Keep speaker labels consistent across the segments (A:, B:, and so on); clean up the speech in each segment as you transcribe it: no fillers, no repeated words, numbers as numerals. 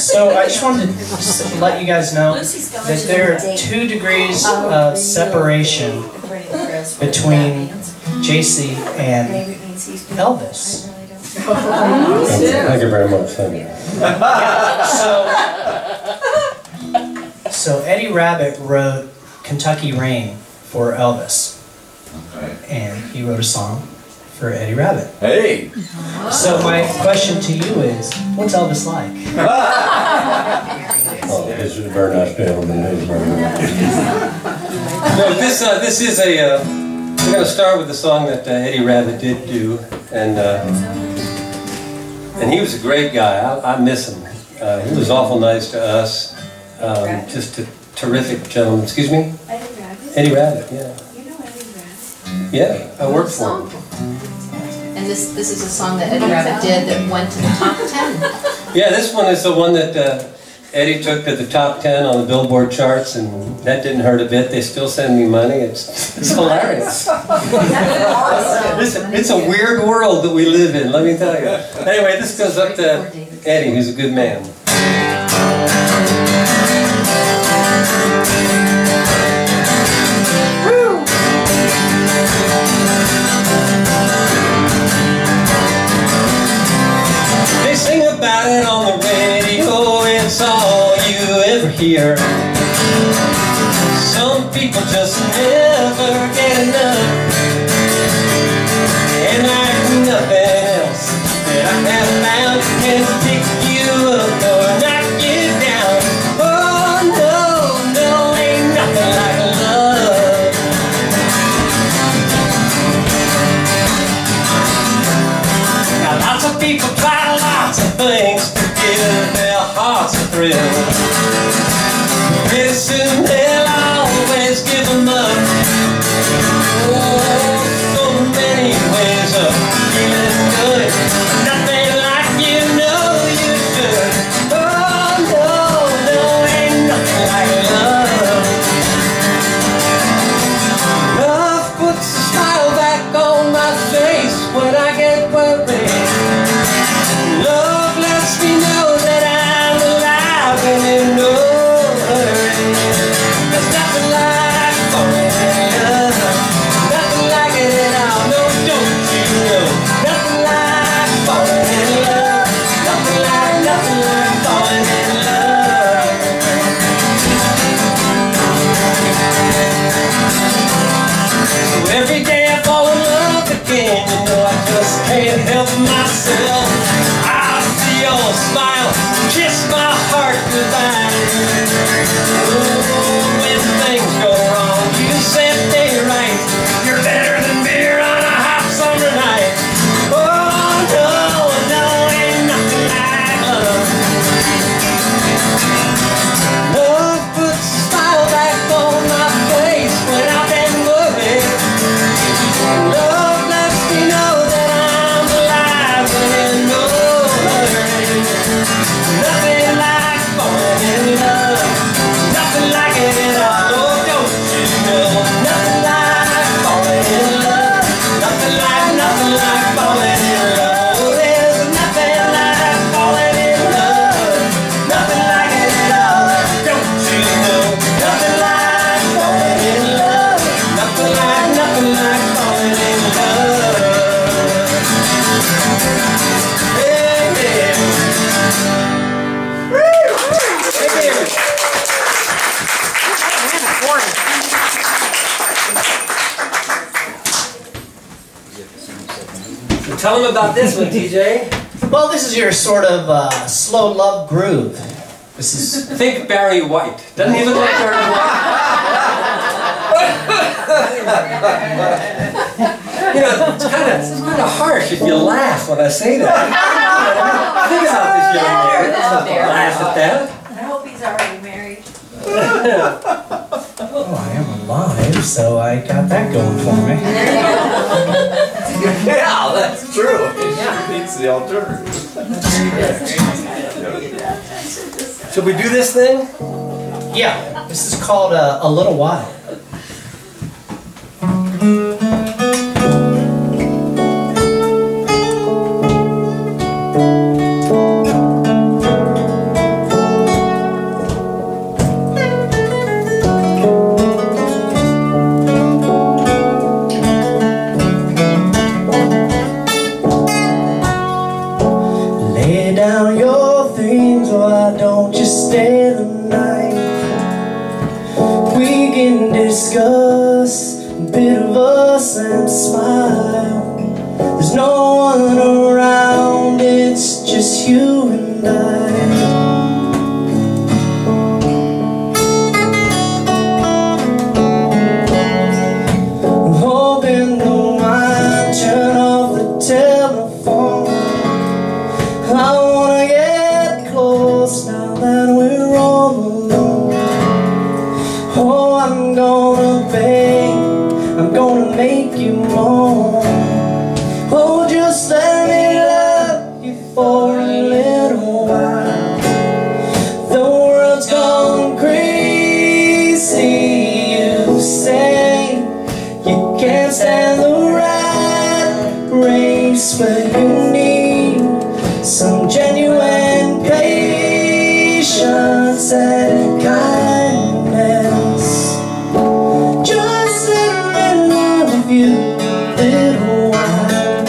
A: So I just wanted to let you guys know that there are 2 degrees of separation between Jasey and Elvis.
B: Thank you very much. Thank you.
A: So Eddie Rabbitt wrote Kentucky Rain for Elvis. And he wrote a song for Eddie Rabbitt.
C: Hey!
A: So my question to you is, what's Elvis like?
B: Oh, he's a very nice gentleman. He's very nice.
D: No, this is a. We're going to start with the song that Eddie Rabbitt did do, and he was a great guy. I miss him. He was awful nice to us. Just a terrific gentleman. Excuse me?
E: Eddie Rabbitt?
D: Eddie Rabbitt, yeah.
E: You know Eddie Rabbitt?
D: Yeah, I worked for him.
F: And this is a song that Eddie Rabbitt did that went to the top 10.
D: Yeah, this one is the one that Eddie took to the top 10 on the Billboard charts, and that didn't hurt a bit. They still send me money. It's hilarious. It's a weird world that we live in, let me tell you. Anyway, this goes up to Eddie, who's a good man. They sing about it on the radio, it's all you ever hear. Some people just never get enough, and like nothing else that I have found can pick you up or knock you down. Oh no, no, ain't nothing like love. Now lots of people try lots of things to give their hearts a thrill. Pretty soon they'll always give them up. Oh, so many ways of feeling good. Nothing like you know you should. Oh no, no, ain't nothing like love. Love puts a smile back on my face when I get worried. Love lets me know that I'm alive and in no hurry. There's nothing like falling in love. Nothing like it at all. No, don't you know? Nothing like falling in love. Nothing like falling in love. So every day I fall in love again. You know I just can't help myself. I see your smile, kiss my heart goodbye. Oh, when things go wrong, you set me right. You're better than beer on a hot summer night. Oh no, no, ain't nothing like love. Love puts a smile back on my face when I've been worried. Love lets me know that I'm alive and in no hurry. Nothing like falling in love. Nothing like it at all. Oh, don't you know? Nothing like falling in love. Nothing like falling in love. Oh, there's nothing like falling in love. Nothing like it at all. Don't you know? Nothing like falling in love. Nothing like falling in love. Hey, yeah. Hey, yeah. So tell them about this one, TJ.
A: Well, this is your sort of slow love groove. This is
D: Think Barry White. Doesn't he look like Barry White? You know, it's kind of harsh if you laugh when I say that. Think about this young man. Laugh at that.
E: I hope he's already married.
A: oh, I am alive, so I got that going for me.
C: Yeah, that's true. It's the alternative.
D: Should we do this thing?
A: Yeah, this is called A Little While. discuss a bit of us and smile. There's no one around, it's just you and I. I'm hoping no mind, turn off the telephone. I wanna get close now that we're all alone. Oh, I'm gonna beg, I'm gonna make you moan. Oh, just let me love you for a little while. The world's gone crazy, you say. You can't stand the rat race, but you need some genuine patience and kindness. Just let me love you a little while.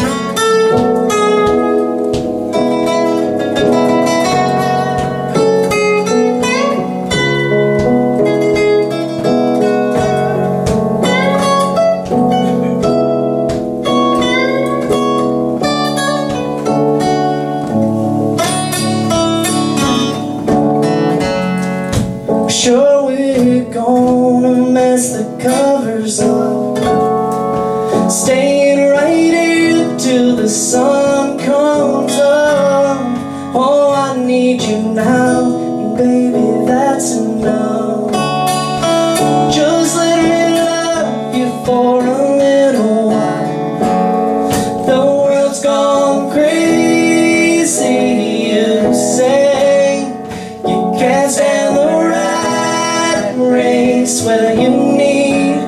A: Sure, we're gonna mess the covers up, staying right here till the sun comes up. Oh, I need you now, and baby, that's enough. Just let me love you for a little while. The world's gone crazy, you say. You can't stand the race, where you need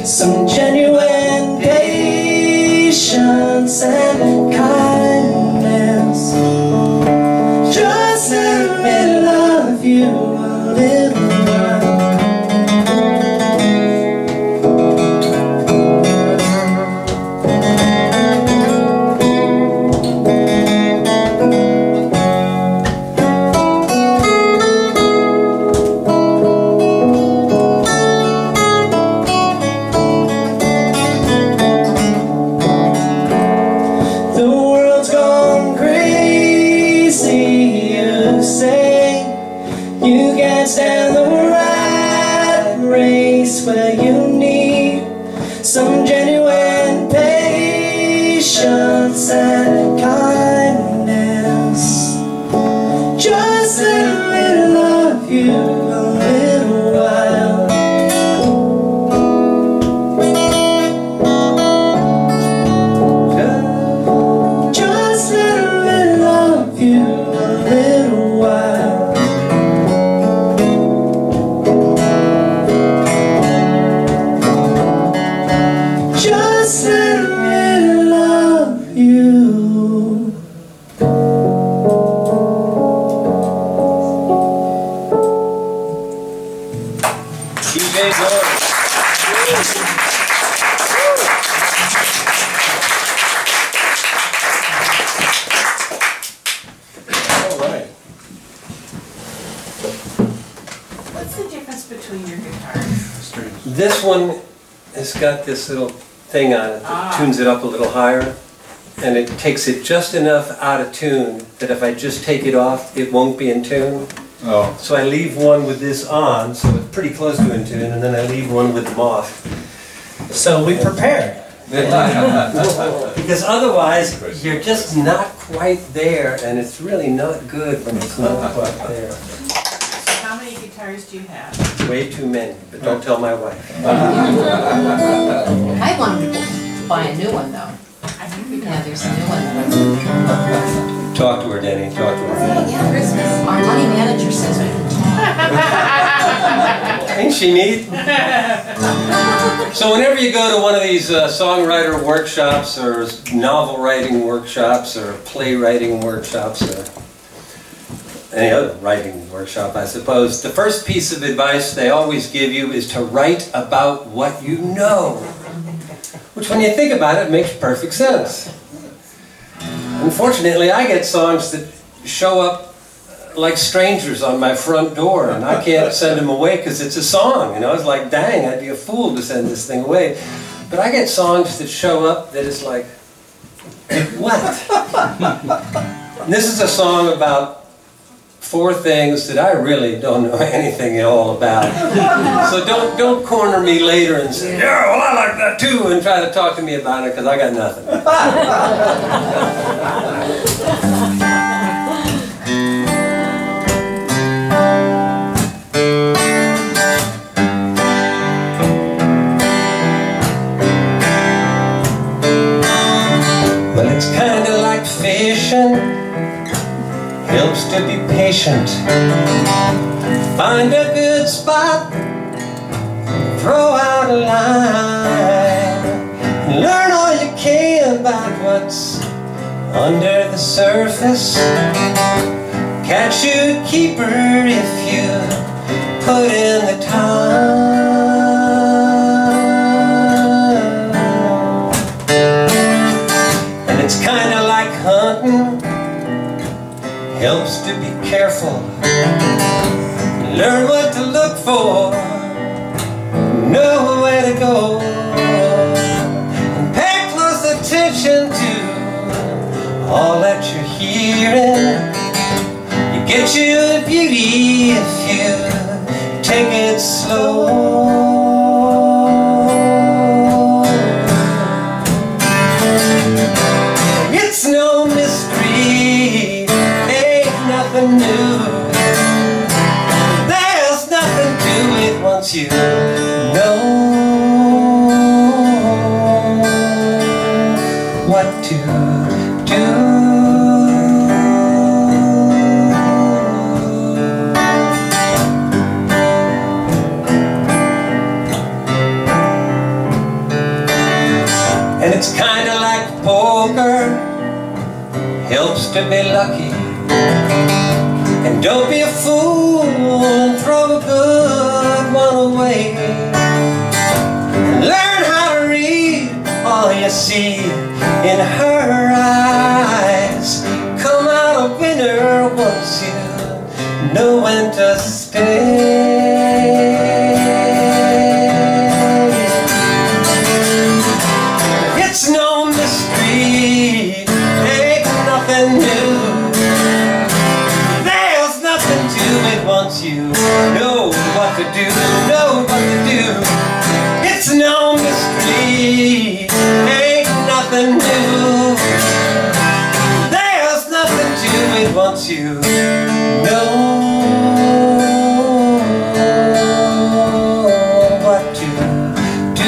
A: some genuine patience and kindness. Just let me love you a little while. You can't stand the rat race, where you need some genuine patience and kindness. Just let me love you a little while. Just let me love you a little while. Just let me love you.
G: TJ Schnaars.
C: All right.
E: What's the difference between your guitars?
G: This one has got this little thing on it that tunes it up a little higher, and it takes it just enough out of tune that if I just take it off, it won't be in tune.
C: Oh.
G: So I leave one with this on, so it's pretty close to in tune, and then I leave one with them off.
A: So we prepared.
G: Because otherwise, you're just not quite there, and it's really not good when it's not quite there.
E: So how many guitars do you have?
G: Way too many, but don't tell my wife.
F: I wanted to buy a new one though.
E: I think we
F: Yeah,
E: got
F: there's a new one.
G: Talk to her, Denny, talk to her.
F: Yeah, Christmas. Our money manager says we can talk.
G: Ain't she neat? So whenever you go to one of these songwriter workshops or novel writing workshops or playwriting workshops or any other writing workshop, I suppose, the first piece of advice they always give you is to write about what you know. Which when you think about it, makes perfect sense. Unfortunately, I get songs that show up like strangers on my front door, and I can't send them away because it's a song. You know, it's like, dang, I'd be a fool to send this thing away. But I get songs that show up that is like, what? And this is a song about 4 things that I really don't know anything at all about. So don't corner me later and say, yeah, well, I like that too, and try to talk to me about it, because I got nothing. Well, it's kind of like fishing. Helps to be patient. Find a good spot, throw out a line, learn all you can about what's under the surface. Catch you a keeper if you put in the time. And it's kind of like hunting. Helps to be careful, learn what to look for, know where to go, and pay close attention to all that you're hearing. You get you a beauty if you take it slow. It's no mystery, nothing new. There's nothing to it once you know what to do. And it's kind of like poker, helps to be lucky. And don't be a fool and throw a good one away. And learn how to read all you see in her eyes. Come out a winner once you know when to stay. It's no mystery, ain't nothing new. Once you know what to do, know what to do. It's no mystery, ain't nothing new. There's nothing to it once you know what to do.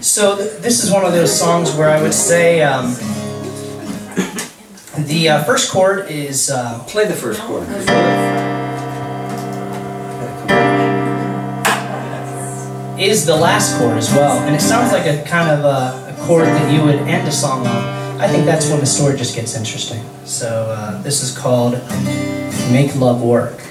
A: So this is one of those songs where I would say the first chord is...
G: Play the first chord.
A: Is the last chord as well, and it sounds like a kind of a chord that you would end a song on. I think that's when the story just gets interesting. So this is called Make Love Work.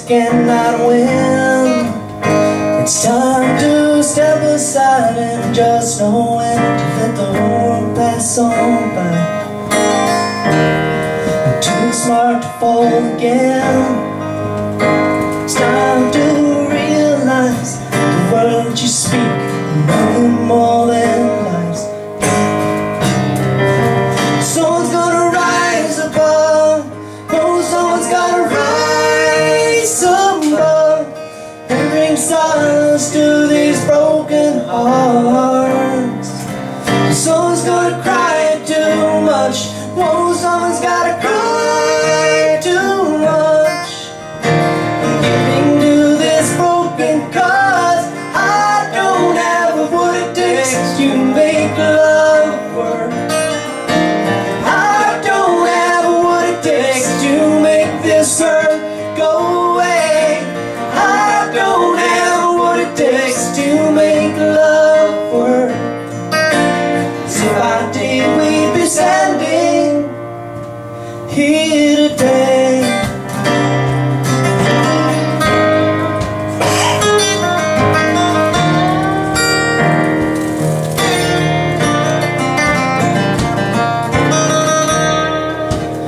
D: Cannot win. It's time to step aside and just know when to let the world pass on by. I'm too smart to fall again. It's time to realize the words you speak are nothing more than lies. hearts. Someone's gonna cry too much. Whoa, someone's gotta cry too much. Giving to this broken cause. I don't have what it takes to make love work. I don't have what it takes to make this hurt go away. I don't have what it takes to make love work. So if I did, we'd be standing here today.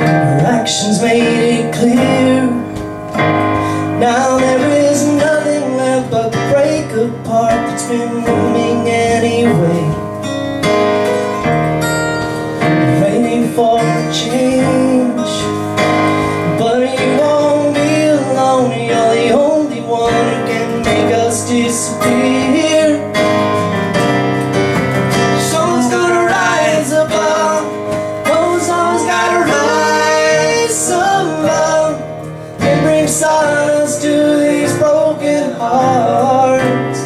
D: Our actions made it clear. Now there is nothing left but to break apart. It's been moving anyway, waiting for a change. But you won't be alone. You're the only one who can make us disappear. Someone's gonna rise above. Oh, someone's gotta rise above and bring silence to these broken hearts.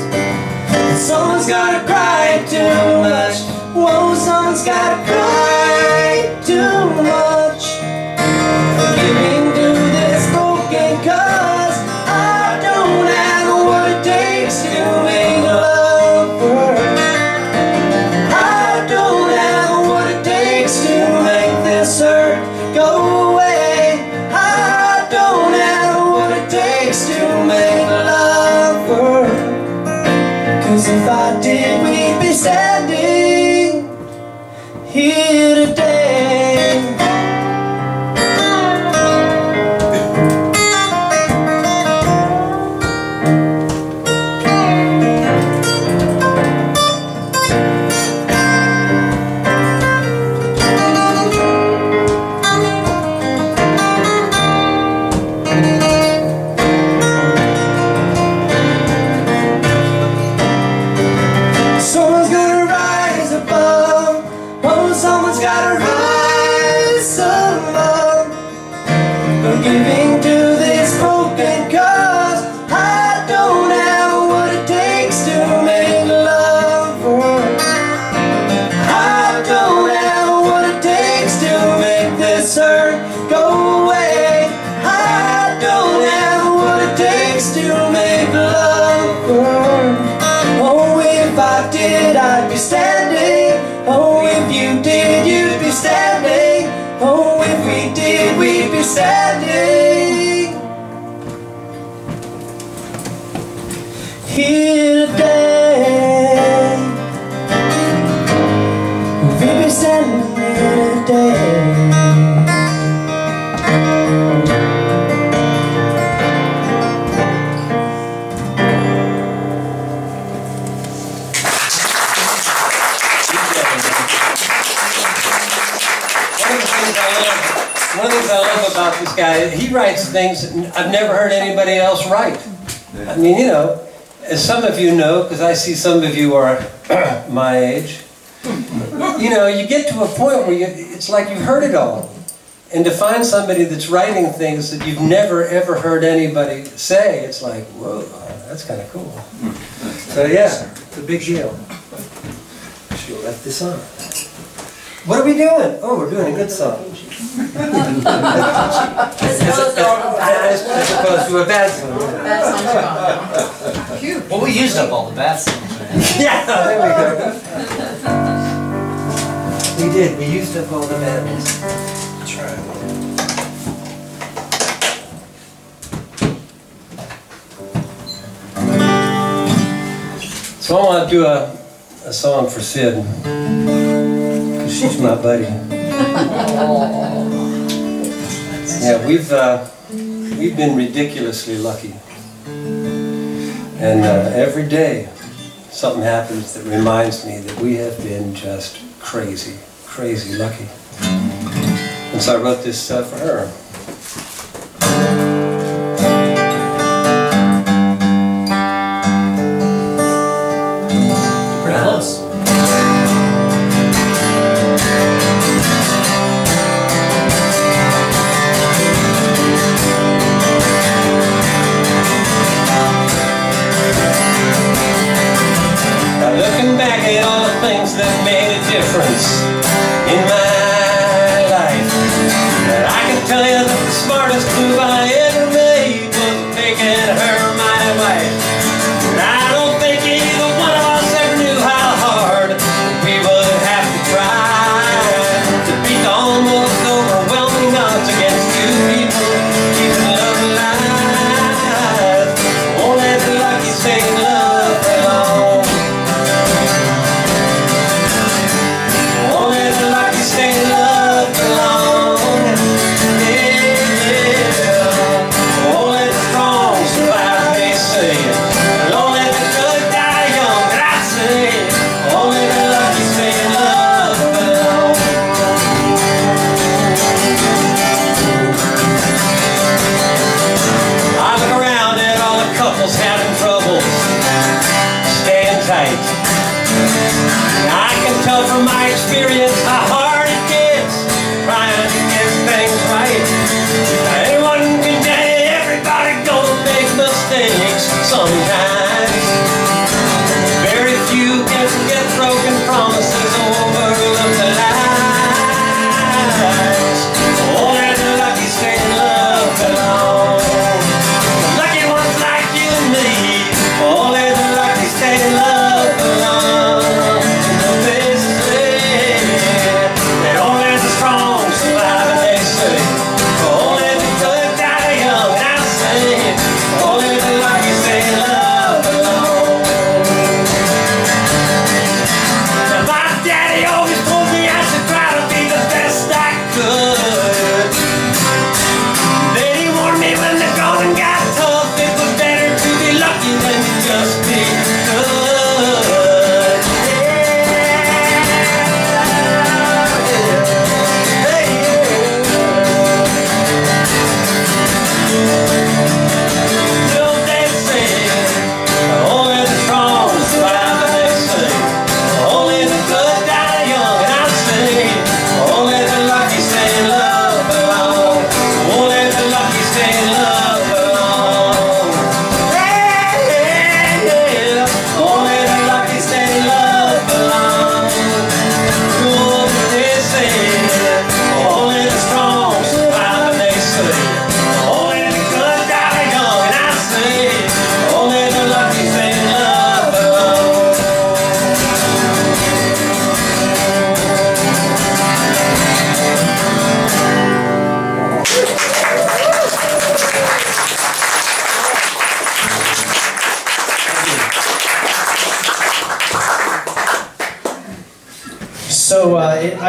D: Someone's gotta cry too much. Whoa, someone's gotta cry too much. Giving to this broken cause. I don't have what it takes to make love work. I don't have what it takes to make this hurt go away. I don't have what it takes to make love work. Cause if I did, we'd be standing here today. Someone's gonna rise above. Oh, someone's gotta rise above. I'm giving to this broken cause. I don't have what it takes to make love work. I don't have what it takes to make this hurt go away. I don't have what it takes to make love work. Oh, if I did, I'd be standing. Oh, if you did, you'd be standing. Oh, if we did, we'd be standing here today. We'd be standing here today.
G: One of the things I love about this guy, he writes things that I've never heard anybody else write. I mean, you know, as some of you know, because I see some of you are my age, you know, you get to a point where it's like you've heard it all. And to find somebody that's writing things that you've never ever heard anybody say, it's like, whoa, that's kind of cool. So yeah, it's a big deal. Should have left this on. What are we doing? Oh, we're doing a good song. As opposed to a bad song.
F: Bad songs are gone.
A: Well, we used up all the bad songs.
G: Yeah, there we go. We did. We used up all the bad ones.
A: That's right.
G: So I want to do a song for Sid. Because she's my buddy. Yeah, we've been ridiculously lucky. And every day something happens that reminds me that we have been just crazy, crazy lucky. And so I wrote this for her.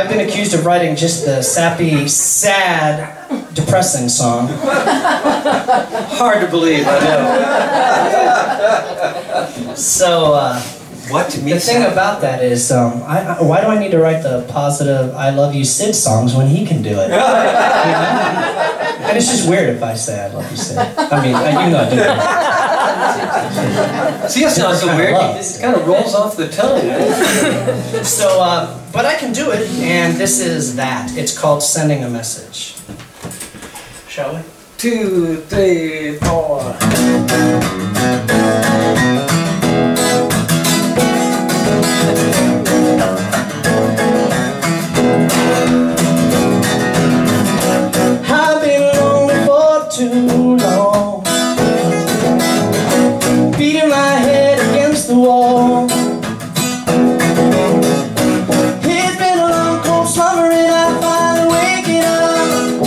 A: I've been accused of writing just the sappy, sad, depressing song.
G: Hard to believe, I know.
A: So,
G: What to me?
A: the thing about that is, why do I need to write the positive "I love you" Sid songs when he can do it? You know? And it's just weird if I say "I love you" Sid. I mean, you know I do that.
G: See, it's not so weird. It kind of rolls off the tongue.
A: So, but I can do it, and this is that. It's called "Sending a Message." Shall we?
G: 2, 3, 4.
A: I've been lonely for too long, beating my head against the wall. It's been a long, cold summer, and I finally waking up,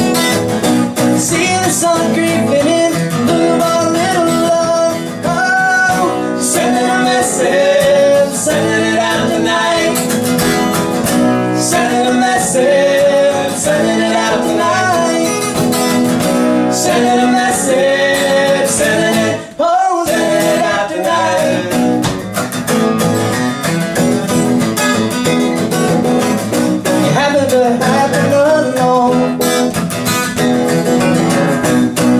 A: seeing the sun creeping in, looking for a little love. Oh, sending a message, sending it out tonight. Sending a message, sending it out tonight. Sending a message, sending it, oh, sending it out tonight. You happen to happen alone,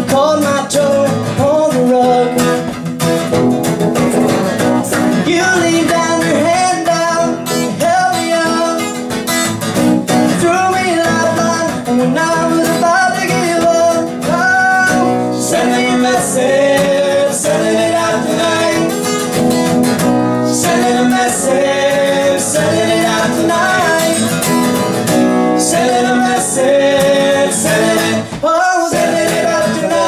A: caught my toe on the rug. You leaned down your hand down, you held me up, threw me a lifeline when I was about to give up. Oh, sending a message, sending it out tonight. Sending a message, sending it out tonight. Sending a message, sending it, oh, sending it out tonight.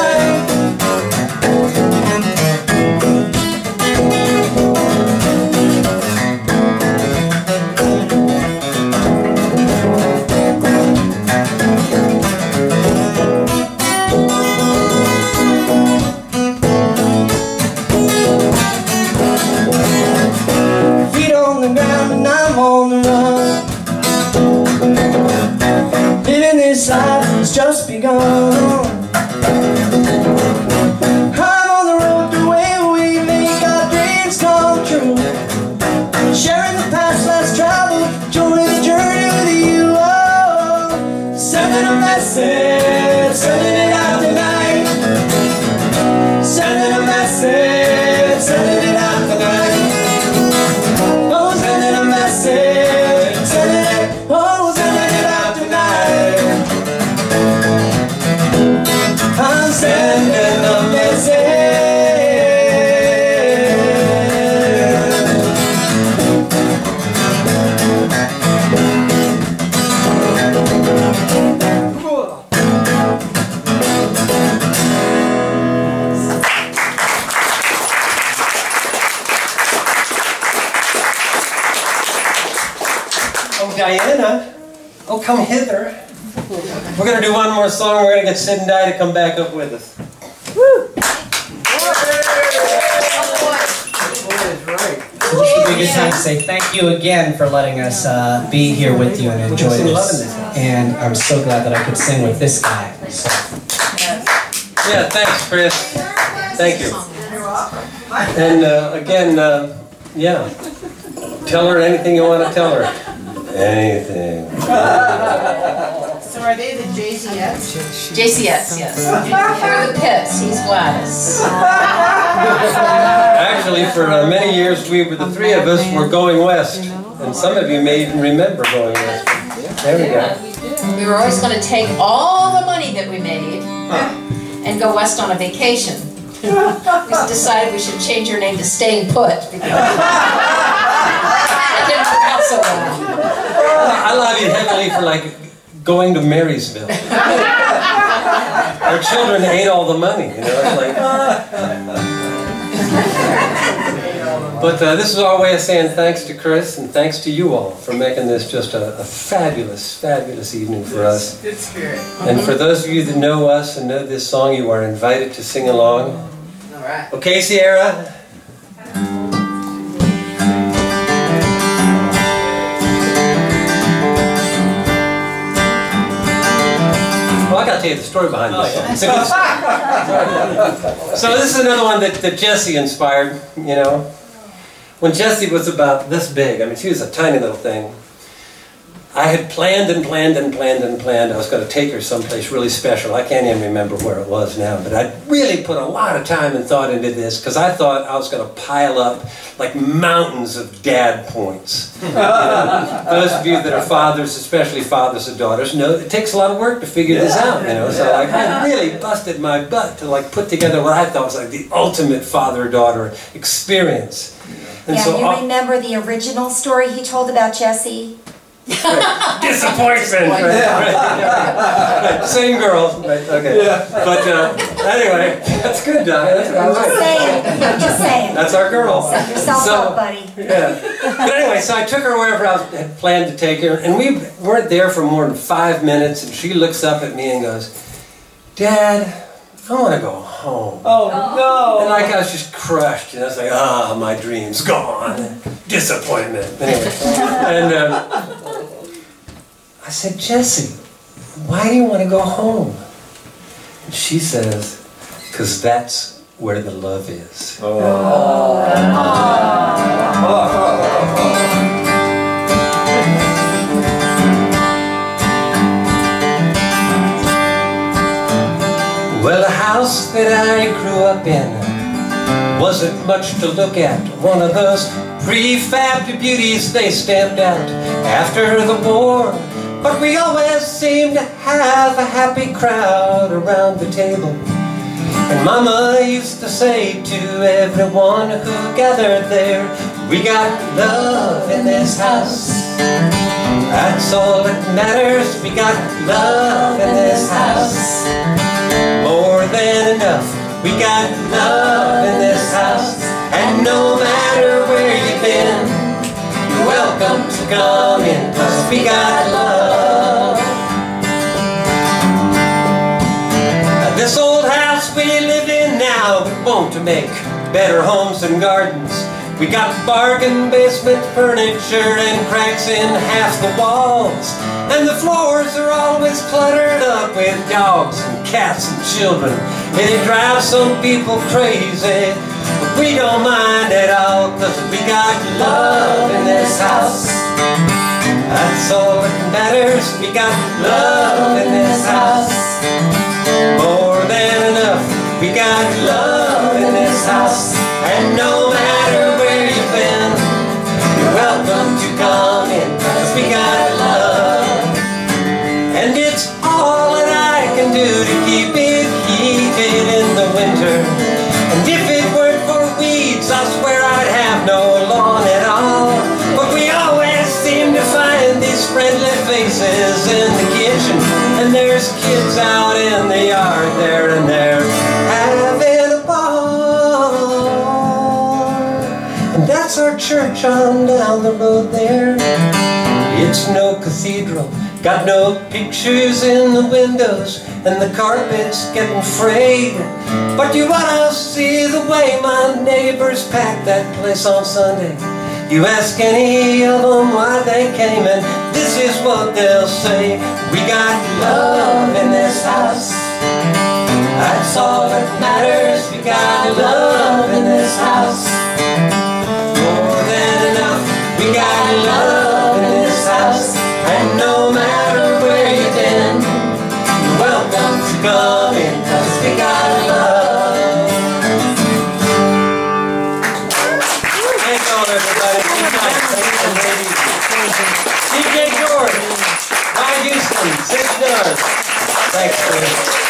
A: Feet on the ground and I'm on the run. Living this life has just begun. I'm on the road to where we make our dreams come true. Sharing the past less travel, joining the journey with you. Oh, sending a message, sending it out tonight. Sending a message, sending it out tonight. Oh, sending a message, sending it, oh, sending it out tonight. I'm sending a message.
G: Oh, Diana. Oh, come hither. We're going to do one more song. We're going to get Sid and Di to come back up with us.
A: So this should be a good time to say thank you again for letting us be here with you and enjoy this. And I'm so glad that I could sing with this guy. So.
G: Yeah, thanks, Chris. Thank you. And again, yeah, tell her anything you want to tell her. Anything.
E: So are they the JCS?
F: JCS, yes. We're the Pits, he's Gladys.
G: Actually, for many years, we were the three of us were going west. And some of you may even remember going west. There we go.
F: We were always going to take all the money that we made and go west on a vacation. We decided we should change our name to Staying Put. Because it didn't work out so well.
G: I love you heavily for like going to Marysville. Our children ate all the money, you know. It's like, but this is our way of saying thanks to Chris and thanks to you all for making this just a fabulous, fabulous evening for us.
E: Good spirit.
G: And for those of you that know us and know this song, you are invited to sing along.
E: All right.
G: Okay, Sierra? got to tell you the story behind this song. It's a good story. So this is another one that Jasey inspired, you know. When Jasey was about this big, I mean, she was a tiny little thing, I had planned and planned and planned and planned. I was going to take her someplace really special. I can't even remember where it was now, but I really put a lot of time and thought into this because I thought I was going to pile up like mountains of dad points. Those of you that are fathers, especially fathers of daughters, know it takes a lot of work to figure this out. You know, so like I really busted my butt to like put together what I thought was like the ultimate father-daughter experience. And
H: Yeah,
G: so
H: you remember the original story he told about Jasey?
G: Disappointment. Right. Same girl. Right. Okay. Yeah. But anyway, that's good, Don. That's what I like.
H: Just saying.
G: That's our girl.
H: Set yourself up, buddy.
G: Yeah. But anyway, so I took her wherever I had planned to take her, and we weren't there for more than 5 minutes, and she looks up at me and goes, "Dad, I want to go home."
C: Oh no!
G: And like I was just crushed, and I was like, "Ah, my dream's gone." Disappointment. Anyway, and I said, "Jasey, why do you want to go home?" And she says, "'Cause that's where the love is."
C: Oh.
G: Well, the house that I grew up in wasn't much to look at. One of those prefab beauties they stamped out after the war. But we always seemed to have a happy crowd around the table. And Mama used to say to everyone who gathered there, "We got love in this house. That's all that matters. We got love in this house. More than enough. We got love in this house. And no matter where you've been, you're welcome to come in, 'cause we got love." This old house we live in now, we want to make better homes and gardens. We got bargain basement furniture and cracks in half the walls. And the floors are always cluttered up with dogs and cats and children. And it drives some people crazy, but we don't mind at all, 'cause we got love in this house. That's all that matters. We got love in this house. More than enough. We got love in this house. And no matter where you've been, you're welcome to come in, 'cause we got love. And it's all that I can do to keep it heated in the winter. And if it weren't for weeds, I swear I'd have no lawn at all. But we always seem to find these friendly faces in the kitchen. And there's kids out in the yard there, and they're having a ball. And that's our church on down the road there. It's no cathedral, got no pictures in the windows, and the carpet's getting frayed. But you ought to see the way my neighbors packed that place on Sunday. You ask any of them why they came, and this is what they'll say: "We got love in this house. That's all that matters. We got love in this house. More than enough. We got love in this house. And no matter where you've been, you're welcome to come in, 'cause we got love." Thank you all, everybody. TJ George, Ryan Houston, Jasey Schnaars. Thanks, Chris.